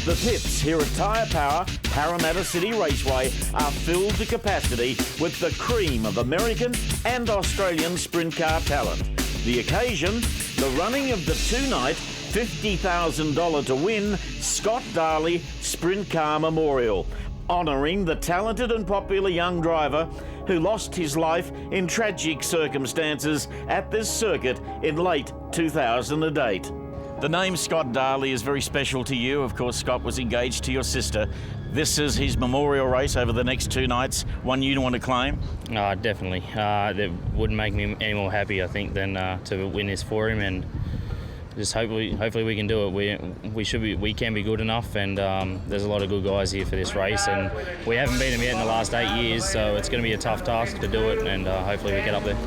The pits here at Tyre Power, Parramatta City Raceway are filled to capacity with the cream of American and Australian sprint car talent. The occasion, the running of the two-night $50,000 to win Scott Darley Sprint Car Memorial, honouring the talented and popular young driver who lost his life in tragic circumstances at this circuit in late 2008. The name Scott Darley is very special to you. Of course, Scott was engaged to your sister. This is his memorial race over the next two nights, one you want to claim? Definitely. That wouldn't make me any more happy, I think, than to win this for him, and just hopefully we can do it. We can be good enough, and there's a lot of good guys here for this race, and we haven't beat them yet in the last 8 years, so it's going to be a tough task to do it, and hopefully we get up there.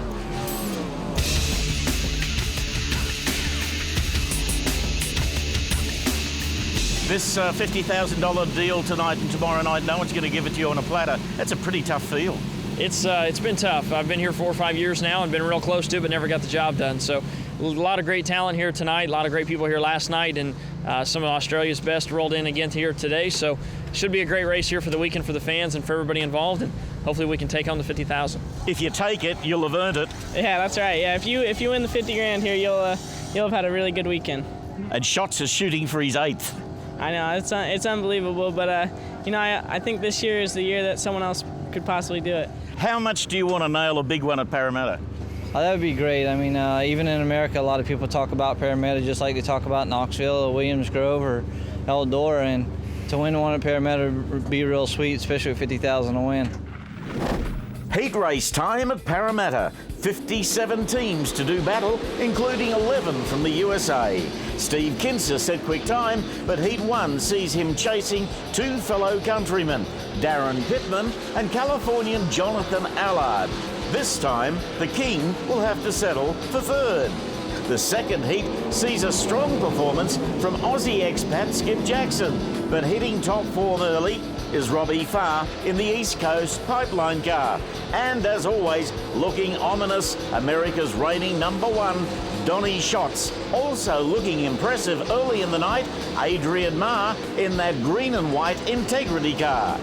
This $50,000 deal tonight and tomorrow night, no one's going to give it to you on a platter. That's a pretty tough field. It's been tough. I've been here 4 or 5 years now and been real close to it, but never got the job done. So a lot of great talent here tonight, a lot of great people here last night, and some of Australia's best rolled in again here today. So it should be a great race here for the weekend for the fans and for everybody involved, and hopefully we can take home the 50,000. If you take it, you'll have earned it. Yeah, that's right. Yeah, if you win the 50 grand here, you'll have had a really good weekend. And Schatz is shooting for his 8th. I know, it's unbelievable, but I think this year is the year that someone else could possibly do it. How much do you want to nail a big one at Parramatta? Oh, that would be great. I mean, even in America, a lot of people talk about Parramatta just like they talk about Knoxville or Williams Grove or Eldora, and to win one at Parramatta would be real sweet, especially with $50,000 to win. Heat race time at Parramatta. 57 teams to do battle, including 11 from the USA. Steve Kinser set quick time, but Heat 1 sees him chasing 2 fellow countrymen, Darren Pittman and Californian Jonathan Allard. This time, the King will have to settle for 3rd. The second heat sees a strong performance from Aussie expat Skip Jackson, but hitting top form early is Robbie Farr in the East Coast pipeline car. And as always, looking ominous, America's reigning #1, Donny Schatz. Also looking impressive early in the night, Adrian Marr in that green and white Integrity car.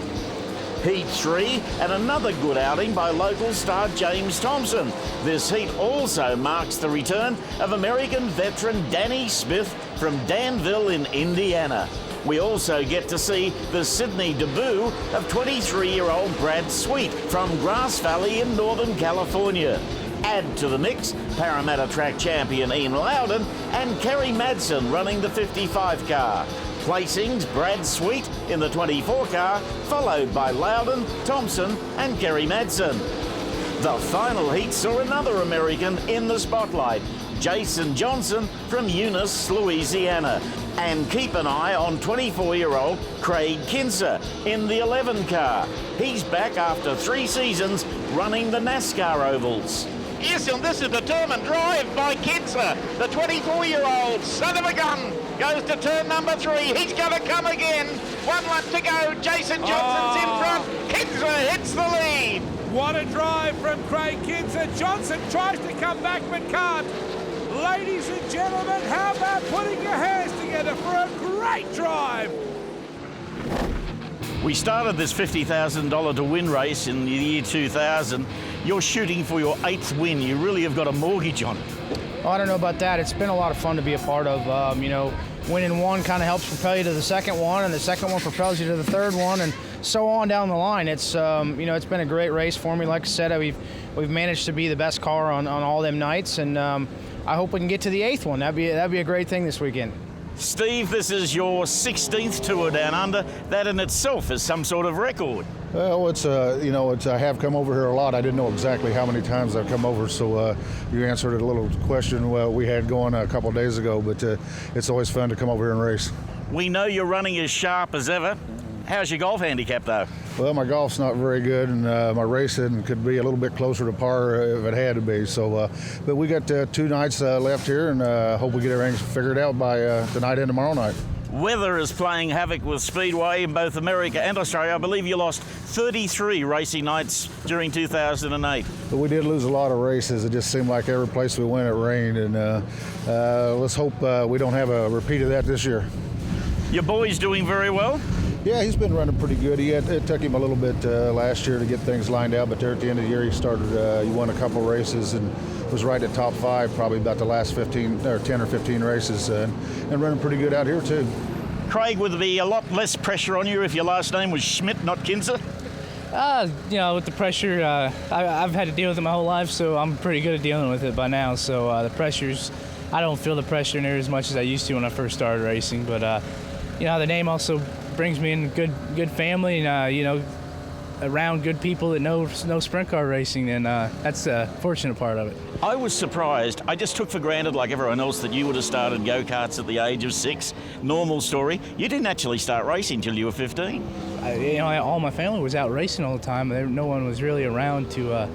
Heat 3 and another good outing by local star James Thompson. This heat also marks the return of American veteran Danny Smith from Danville in Indiana. We also get to see the Sydney debut of 23-year-old Brad Sweet from Grass Valley in Northern California. Add to the mix Parramatta track champion Ian Loudon and Kerry Madsen running the 55 car. Placings, Brad Sweet in the 24 car, followed by Loudon, Thompson and Kerry Madsen. The final heat saw another American in the spotlight, Jason Johnson from Eunice, Louisiana. And keep an eye on 24-year-old Craig Kinser in the 11 car. He's back after 3 seasons running the NASCAR ovals. Yes, and this is a determined drive by Kinser. The 24-year-old son of a gun goes to turn number 3. He's going to come again. 1 lap to go. Jason Johnson's in front. Kinser hits the lead. What a drive from Craig Kinser. Johnson tries to come back but can't. Ladies and gentlemen, how about putting your hands together for a great drive? We started this $50,000 to win race in the year 2000. You're shooting for your 8th win. You really have got a mortgage on it. Oh, I don't know about that. It's been a lot of fun to be a part of. Winning one kind of helps propel you to the second one, and the second one propels you to the third one, and so on down the line. It's it's been a great race for me. Like I said, we've managed to be the best car on all them nights, and I hope we can get to the 8th one. That'd be a great thing this weekend. Steve, this is your 16th tour down under. That in itself is some sort of record. Well, I have come over here a lot. I didn't know exactly how many times I've come over, so you answered a little question we had going a couple of days ago, but it's always fun to come over here and race. We know you're running as sharp as ever. How's your golf handicap, though? Well, my golf's not very good, and my racing could be a little bit closer to par if it had to be. So, but we got 2 nights left here, and hope we get everything figured out by tonight and tomorrow night. Weather is playing havoc with Speedway in both America and Australia. I believe you lost 33 racing nights during 2008. But we did lose a lot of races. It just seemed like every place we went it rained, and let's hope we don't have a repeat of that this year. Your boy's doing very well? Yeah, he's been running pretty good. It took him a little bit last year to get things lined out, but there at the end of the year he won a couple races and was right at top 5 probably about the last 10 or 15 races and running pretty good out here too. Craig, would there be a lot less pressure on you if your last name was Schmidt, not Kinser? With the pressure, I've had to deal with it my whole life, so I'm pretty good at dealing with it by now. So the pressures, I don't feel the pressure near as much as I used to when I first started racing. But the name also brings me in good family and around good people that know sprint car racing, and that's the fortunate part of it. I was surprised. I just took for granted, like everyone else, that you would have started go-karts at the age of 6. Normal story. You didn't actually start racing till you were 15. All my family was out racing all the time. No one was really around to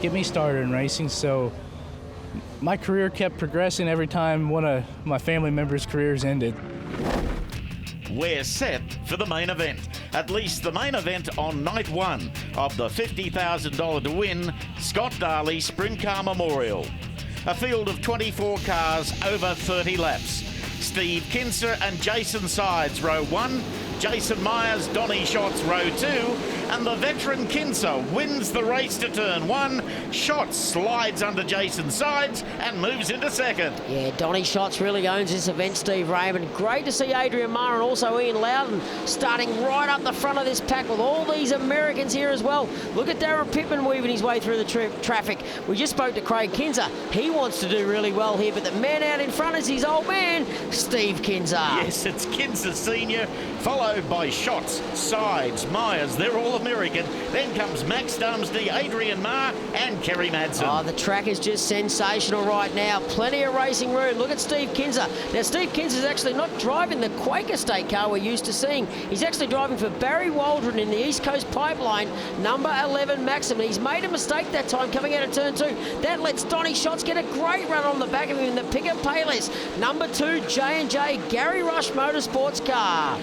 get me started in racing, so my career kept progressing every time one of my family members' careers ended. We're set for the main event. At least the main event on night 1 of the $50,000 to win Scott Darley Sprint Car Memorial. A field of 24 cars over 30 laps. Steve Kinser and Jason Sides, row 1. Jason Myers, Donny Schatz, row 2. And the veteran Kinser wins the race to turn 1. Schatz slides under Jason's sides and moves into second. Yeah, Donny Schatz really owns this event, Steve Raymond. Great to see Adrian Maher and also Ian Loudon starting right up the front of this pack with all these Americans here as well. Look at Darren Pittman weaving his way through the traffic. We just spoke to Craig Kinser. He wants to do really well here, but the man out in front is his old man, Steve Kinser. Yes, it's Kinser Senior, followed by Schatz, Sides, Myers. They're all American. Then comes Max Dumsney, Adrian Maher and Kerry Madsen. Oh, the track is just sensational right now. Plenty of racing room. Look at Steve Kinser. Now, Steve Kinser's actually not driving the Quaker State car we're used to seeing. He's actually driving for Barry Waldron in the East Coast Pipeline, number 11 Maxim. He's made a mistake that time coming out of turn 2. That lets Donny Schatz get a great run on the back of him in the pickup Payless. Number 2, J&J Gary Rush Motorsports car.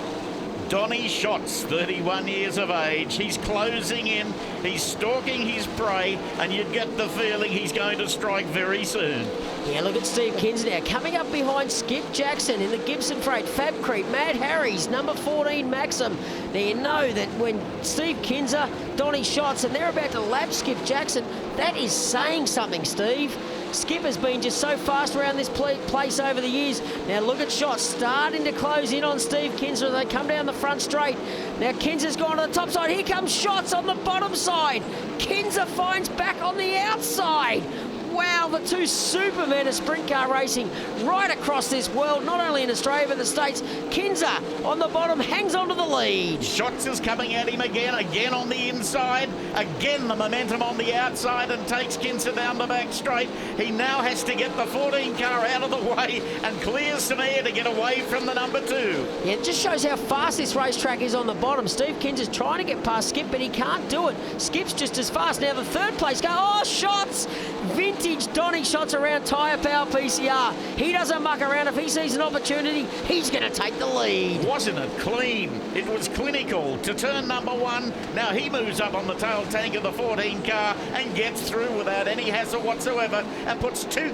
Donny Schatz, 31 years of age. He's closing in. He's stalking his prey, and you'd get the feeling he's going to strike very soon. Yeah, look at Steve Kinser now. Coming up behind Skip Jackson in the Gibson Freight, Fab Creep, Mad Harry's, number 14 Maxim. Now you know that when Steve Kinser, Donny Schatz, and they're about to lap Skip Jackson, that is saying something, Steve. Skip has been just so fast around this place over the years. Now look at Schatz starting to close in on Steve Kinser as they come down the front straight. Now Kinser's gone to the top side. Here comes Schatz on the bottom side. Kinser finds back on the outside. Wow, the two supermen of sprint car racing right across this world, not only in Australia but the States. Kinser on the bottom hangs onto the lead. Schatz is coming at him again on the inside. Again the momentum on the outside and takes Kinser down the back straight. He now has to get the 14 car out of the way and clears some air to get away from the number 2. Yeah, it just shows how fast this racetrack is on the bottom. Steve Kinser's trying to get past Skip, but he can't do it. Skip's just as fast. Now the third place car, oh, Schatz! Vintage Donny Schatz around Tyre Power PCR. He doesn't muck around. If he sees an opportunity, he's going to take the lead. Wasn't it clean? It was clinical to turn number 1. Now he moves up on the tail tank of the 14 car and gets through without any hassle whatsoever and puts 2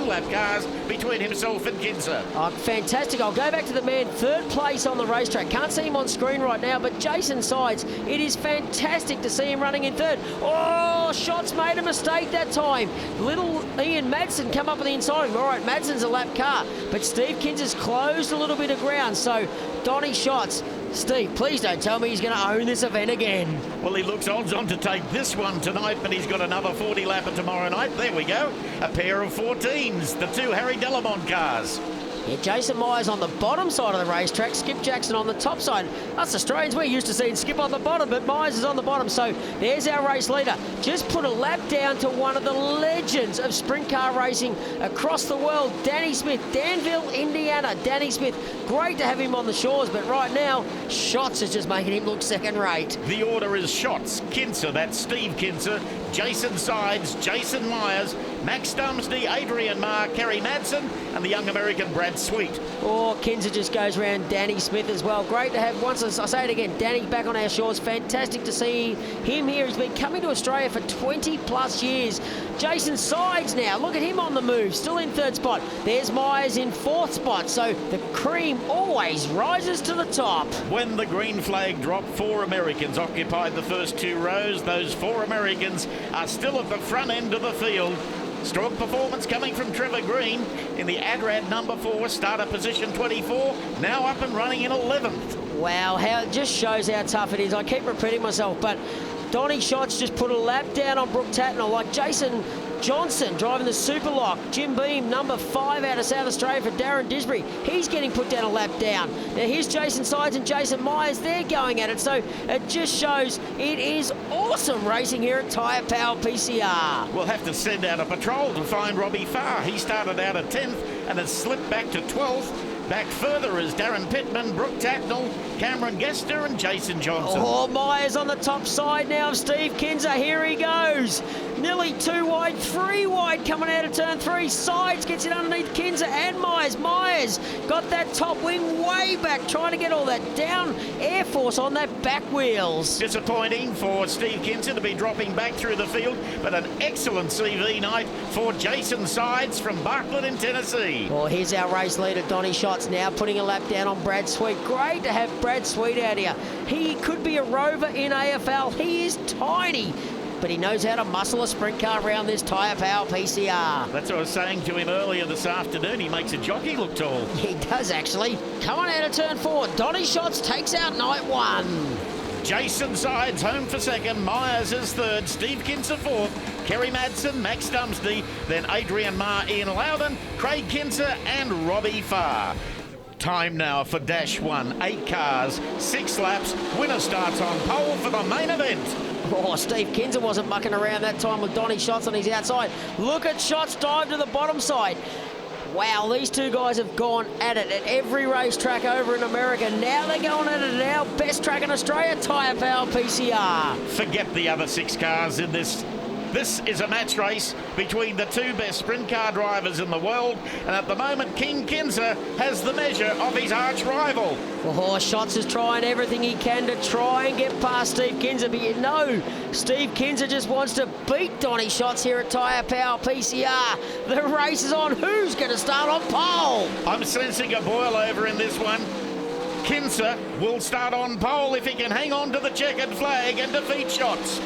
lap cars between himself and Kinser. Oh, fantastic. I'll go back to the man third place on the racetrack. Can't see him on screen right now, but Jason Sides, it is fantastic to see him running in third. Oh, Schatz made a mistake that time. Little Ian Madsen come up on the inside of him. All right, Madsen's a lap car, but Steve Kinser's closed a little bit of ground. So Donny Schatz, Steve, please don't tell me he's going to own this event again. Well, he looks odds on to take this one tonight, but he's got another 40 lapper tomorrow night. There we go. A pair of 14s, the 2 Harry Delamont cars. Yeah, Jason Myers on the bottom side of the racetrack, Skip Jackson on the top side. Us Australians, we're used to seeing Skip on the bottom, but Myers is on the bottom. So there's our race leader. Just put a lap down to one of the legends of sprint car racing across the world, Danny Smith, Danville, Indiana. Danny Smith, great to have him on the shores, but right now, Schatz is just making him look second rate. The order is Schatz, Kinser, that's Steve Kinser, Jason Sides, Jason Myers, Max Dumsney, Adrian Marr, Kerry Madsen, and the young American Brad Sweet. Oh, Kinser just goes around Danny Smith as well. Great to have, once I say it again, Danny back on our shores. Fantastic to see him here. He's been coming to Australia for 20 plus years. Jason Sides now, look at him on the move, still in third spot. There's Myers in fourth spot, so the cream always rises to the top. When the green flag dropped, 4 Americans occupied the first 2 rows. Those 4 Americans are still at the front end of the field. Strong performance coming from Trevor Green in the Adrad number 4, starter position 24, now up and running in 11th. Wow, how it just shows how tough it is. I keep repeating myself, but Donny Schatz just put a lap down on Brooke Tatnall, like Jason Johnson driving the Superlock. Jim Beam, number 5 out of South Australia for Darren Disbury. He's getting put down a lap down. Now here's Jason Sides and Jason Myers. They're going at it. So it just shows it is awesome racing here at Tyre Power PCR. We'll have to send out a patrol to find Robbie Farr. He started out at 10th and has slipped back to 12th. Back further is Darren Pittman, Brooke Tatnall, Cameron Gester and Jason Johnson. Oh, Myers on the top side now of Steve Kinser. Here he goes. Nearly 2 wide, 3 wide coming out of turn 3. Sides gets it underneath Kinser and Myers. Myers got that top wing way back, trying to get all that down air force on that back wheels. Disappointing for Steve Kinser to be dropping back through the field, but an excellent CV night for Jason Sides from Bartlett in Tennessee. Well, here's our race leader, Donny Schatz, now putting a lap down on Brad Sweet. Great to have Brad Sweet out here. He could be a rover in AFL. He is tiny, but he knows how to muscle a sprint car around this Tyre Power PCR. That's what I was saying to him earlier this afternoon. He makes a jockey look tall. He does, actually. Coming out of turn 4, Donny Schatz takes out night 1. Jason Sides home for second, Myers is third, Steve Kinser fourth, Kerry Madsen, Max Dumsney, then Adrian Marr, Ian Loudon, Craig Kinser and Robbie Farr. Time now for Dash 1, 8 cars, 6 laps. Winner starts on pole for the main event. Oh, Steve Kinser wasn't mucking around that time with Donny Schatz on his outside. Look at Schatz dive to the bottom side. Wow, these 2 guys have gone at it at every racetrack over in America. Now they're going at it now. Best track in Australia, Tyre Power PCR. Forget the other 6 cars in this. This is a match race between the 2 best sprint car drivers in the world, and at the moment King Kinser has the measure of his arch rival. Oh, Schatz is trying everything he can to try and get past Steve Kinser, but you know Steve Kinser just wants to beat Donny Schatz here at Tyre Power PCR. The race is on. Who's going to start on pole? I'm sensing a boil over in this one. Kinser will start on pole if he can hang on to the checkered flag and defeat Schatz.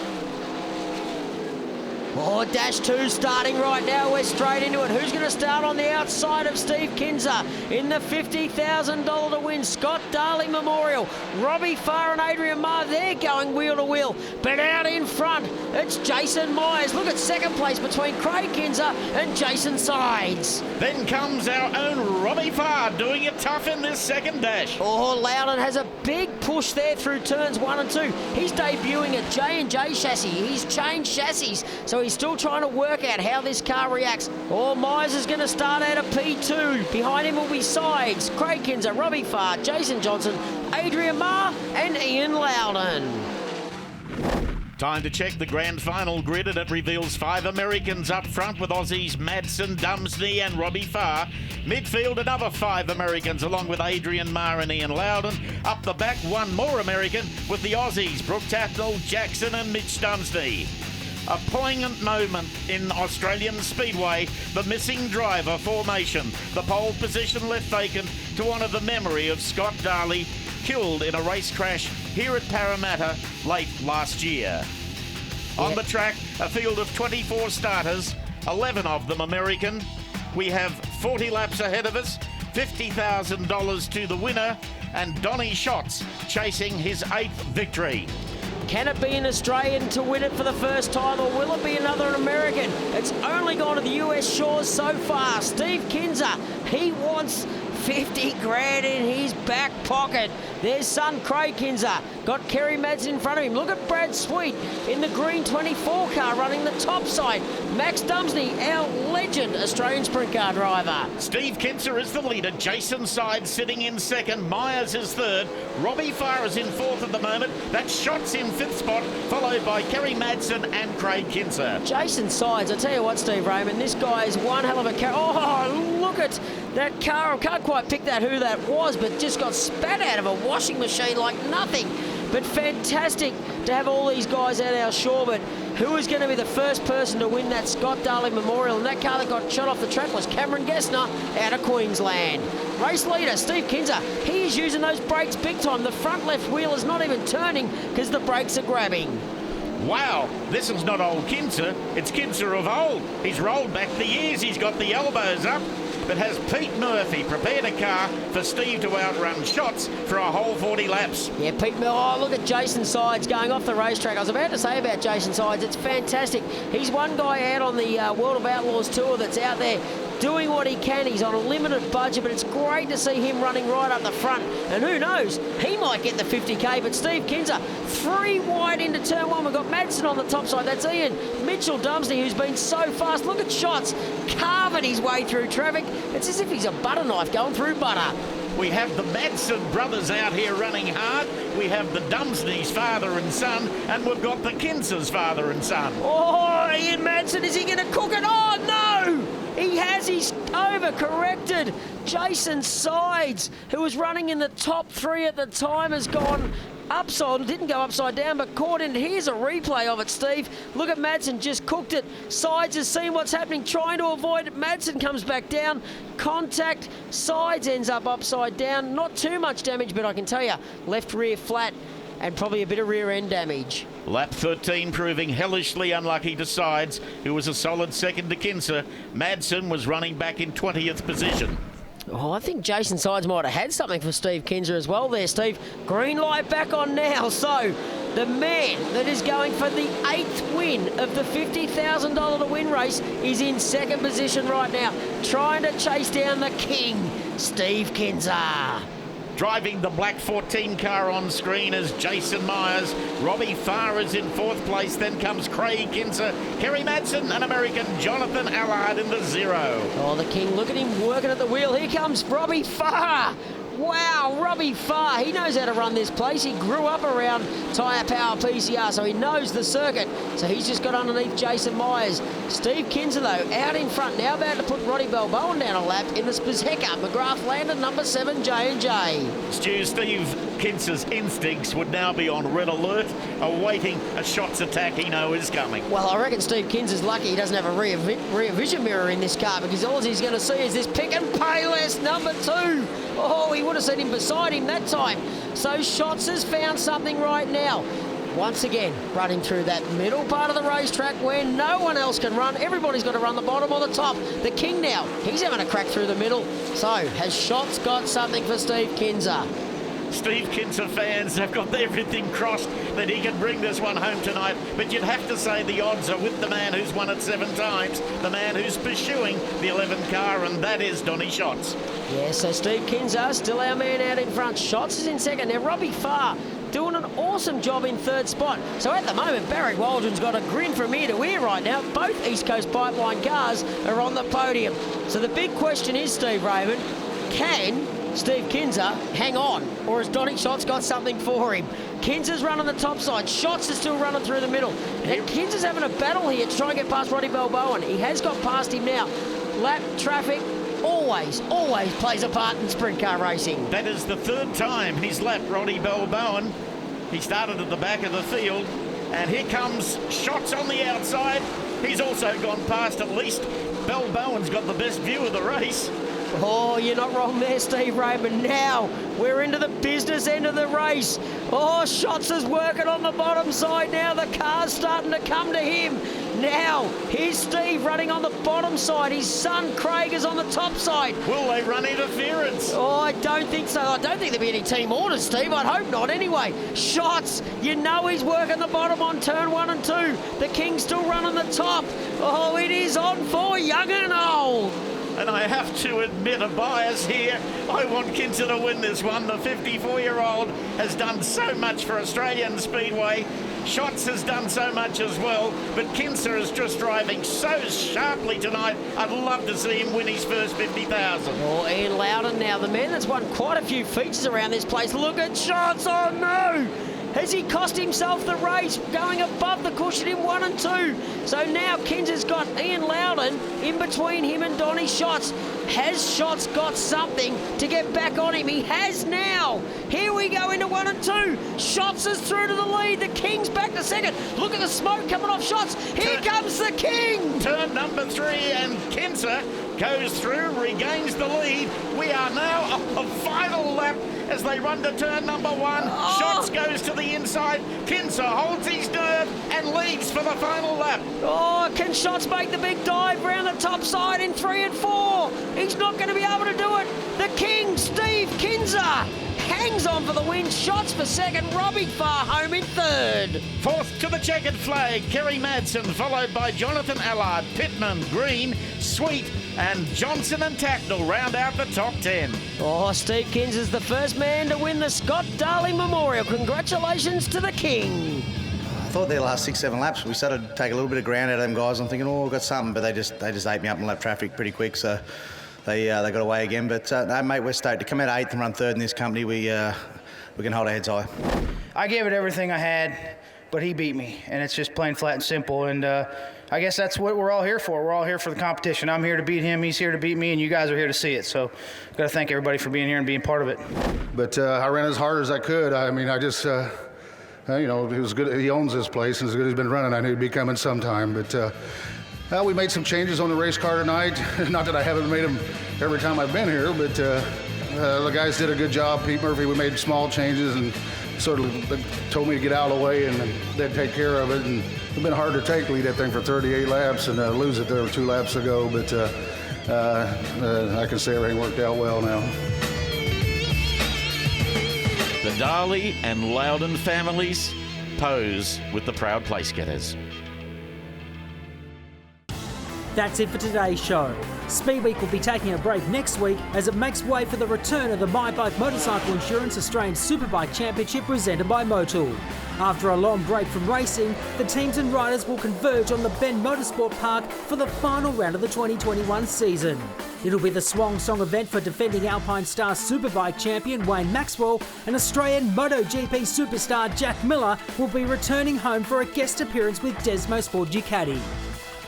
Oh, Dash 2 starting right now. We're straight into it. Who's going to start on the outside of Steve Kinser? In the $50,000 to win, Scott Darley Memorial. Robbie Farr and Adrian Marr, they're going wheel to wheel. But out in front, it's Jason Myers. Look at second place between Craig Kinser and Jason Sides. Then comes our own Robbie Farr doing it tough in this second dash. Oh, Loudon has a big push there through turns 1 and 2. He's debuting a J&J chassis. He's changed chassis, so he's still trying to work out how this car reacts. Oh, Myers is going to start out of P2. Behind him will be Sides, Craig Kinser, Robbie Farr, Jason Johnson, Adrian Marr and Ian Loudon. Time to check the grand final grid, and it reveals 5 Americans up front with Aussies Madsen, Dumsney and Robbie Farr. Midfield, another 5 Americans along with Adrian Marr and Ian Loudon. Up the back, 1 more American with the Aussies Brooke Tatnall, Jackson and Mitch Dumsney. A poignant moment in Australian Speedway, the missing driver formation. The pole position left vacant to honour the memory of Scott Darley, killed in a race crash here at Parramatta late last year. On the track, a field of 24 starters, 11 of them American. We have 40 laps ahead of us, $50,000 to the winner, and Donny Schatz chasing his 8th victory. Can it be an Australian to win it for the first time, or will it be another American? It's only gone to the US shores so far. Steve Kinser, he wants 50 grand in his back pocket. There's son Craig Kinser. Got Kerry Madsen in front of him. Look at Brad Sweet in the green 24 car running the top side. Max Dumsney, our legend Australian sprint car driver. Steve Kinser is the leader. Jason Side sitting in second. Myers is third. Robbie Farr is in fourth at the moment. That's Schatz in fifth spot, followed by Kerry Madsen and Craig Kinser. Jason Sides, I tell you what, Steve Raymond, this guy is one hell of a car. Oh, look at that car. I can't quite pick that who that was, but just got spat out of a washing machine like nothing. But fantastic to have all these guys out our shore. But who is going to be the first person to win that Scott Darley Memorial? And that car that got shot off the track was Cameron Gessner out of Queensland. Race leader, Steve Kinser, he is using those brakes big time. The front left wheel is not even turning because the brakes are grabbing. Wow, this is not old Kinser, it's Kinser of old. He's rolled back the years, he's got the elbows up, but has Pete Murphy prepared a car for Steve to outrun Schatz for a whole 40 laps. Yeah, Pete Murphy, oh, look at Jason Sides going off the racetrack. I was about to say about Jason Sides, it's fantastic. He's one guy out on the World of Outlaws tour that's out there doing what he can. He's on a limited budget, but it's great to see him running right up the front. And who knows, he might get the 50k. But Steve Kinser, 3 wide into turn 1. We've got Madsen on the top side. That's Ian Mitchell Dumsney, who's been so fast. Look at Schatz carving his way through traffic. It's as if he's a butter knife going through butter. We have the Madsen brothers out here running hard. We have the Dumsneys, father and son, and we've got the Kinsers, father and son. Oh, Ian Madsen, is he going to cook it? Oh, no! He has, he's overcorrected. Jason Sides, who was running in the top 3 at the time, has gone upside, didn't go upside down, but caught in. Here's a replay of it, Steve. Look at Madsen, just cooked it. Sides has seen what's happening, trying to avoid it. Madsen comes back down. Contact. Sides ends up upside down. Not too much damage, but I can tell you, left rear flat and probably a bit of rear end damage. Lap 13 proving hellishly unlucky to Sides, who was a solid second to Kinser. Madsen was running back in 20th position. Oh, I think Jason Sides might have had something for Steve Kinser as well there, Steve. Green light back on now. So the man that is going for the 8th win of the $50,000 to win race is in second position right now, trying to chase down the king, Steve Kinser. Driving the black 14 car on screen is Jason Myers. Robbie Farr is in 4th place. Then comes Craig Kinser, Kerry Madsen, and American Jonathan Allard in the 0. Oh, the king, look at him working at the wheel. Here comes Robbie Farr. Wow, Robbie Farr, he knows how to run this place. He grew up around Tyre Power PCR, so he knows the circuit. So he's just got underneath Jason Myers. Steve Kinser, though, out in front, now about to put Roddy Balboa down a lap in the Spizeka. McGrath landed number 7, J&J. Stu, Steve Kinser's instincts would now be on red alert, awaiting a Schatz attack he knows is coming. Well, I reckon Steve Kinser's lucky he doesn't have a rear vision mirror in this car, because all he's going to see is this pick and payless number 2. Oh, he would have seen him beside him that time. So Schatz has found something right now. Once again, running through that middle part of the racetrack where no one else can run. Everybody's got to run the bottom or the top. The king now, he's having a crack through the middle. So has Schatz got something for Steve Kinser? Steve Kinser fans have got everything crossed that he can bring this one home tonight, but you'd have to say the odds are with the man who's won it 7 times, the man who's pursuing the 11th car, and that is Donny Schatz. Yeah, so Steve Kinser, still our man out in front. Schatz is in second. Now Robbie Farr doing an awesome job in 3rd spot. So at the moment, Barry Waldron's got a grin from ear to ear right now. Both East Coast Pipeline cars are on the podium. So the big question is, Steve Raymond, can Steve Kinser hang on, or has Donny Schatz got something for him? Kinser's running the top side. Schatz is still running through the middle. Now Kinser's having a battle here to try and get past Roddy Balboa. He has got past him now. Lap traffic always plays a part in sprint car racing. That is the 3rd time he's lapped Roddy Balboa. He started at the back of the field, and here comes Schatz on the outside. He's also gone past at least. Balboa's got the best view of the race. Oh, you're not wrong there, Steve Raymond. Now we're into the business end of the race. Oh, Schatz is working on the bottom side now. The car's starting to come to him. Now, here's Steve running on the bottom side. His son, Craig, is on the top side. Will they run interference? Oh, I don't think so. I don't think there'll be any team orders, Steve. I'd hope not anyway. Schatz, you know he's working the bottom on turn 1 and 2. The King's still running the top. Oh, it is on for young and old. and I have to admit a bias here. I want Kinser to win this one. The 54-year-old has done so much for Australian Speedway. Schatz has done so much as well, but Kinser is just driving so sharply tonight. I'd love to see him win his first 50,000. Oh, Ian Loudon now, the man that's won quite a few features around this place. Look at Schatz, oh no! Has he cost himself the race, going above the cushion in 1 and 2? So now Kinser's got Ian Loudon in between him and Donny Schatz. Has Schatz got something to get back on him? He has now. Here we go into 1 and 2. Schatz is through to the lead. The King's back to second. Look at the smoke coming off Schatz. Here comes the King. Turn number 3, and Kinser goes through, regains the lead. We are now a final lap as they run to turn number 1. Schatz goes to the inside. Kinser holds his nerve and leads for the final lap. Oh, can Schatz make the big dive round the top side in 3 and 4? He's not going to be able to do it. The King, Steve Kinser, hangs on for the win. Schatz for second. Robbie Farr home in third. Fourth to the checkered flag, Kerry Madsen, followed by Jonathan Allard, Pittman, Green, Sweet, and Johnson and Tacknell round out the top 10. Oh, Steve Kinser's the first man to win the Scott Darley Memorial. Congratulations to the King. I thought their last 6-7 laps, we started to take a little bit of ground out of them guys. I'm thinking, oh, we've got something, but they just ate me up in lap traffic pretty quick, so they got away again. But no, mate, we're stoked to come out 8th and run 3rd in this company. We can hold our heads high. I gave it everything I had, but he beat me, and it's just plain flat and simple. And I guess that's what we're all here for. We're all here for the competition. I'm here to beat him, he's here to beat me, and you guys are here to see it. So got to thank everybody for being here and being part of it. But I ran as hard as I could. I mean, I just, you know, he was good. He owns this place, and as good as he's been running, I knew he'd be coming sometime. But we made some changes on the race car tonight. Not that I haven't made them every time I've been here, but the guys did a good job. Pete Murphy, we made small changes and sort of told me to get out of the way and they'd take care of it. And it's been hard to take, lead that thing for 38 laps and lose it there 2 laps ago. But I can say everything worked out well now. The Darley and Loudon families pose with the proud place getters. That's it for today's show. Speedweek will be taking a break next week as it makes way for the return of the My Bike Motorcycle Insurance Australian Superbike Championship presented by Motul. After a long break from racing, the teams and riders will converge on the Bend Motorsport Park for the final round of the 2021 season. It'll be the swan song event for defending Alpine Star Superbike champion Wayne Maxwell, and Australian MotoGP superstar Jack Miller will be returning home for a guest appearance with Desmo Sport Ducati.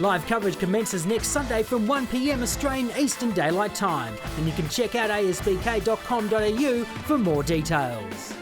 Live coverage commences next Sunday from 1 p.m. Australian Eastern Daylight Time, and you can check out asbk.com.au for more details.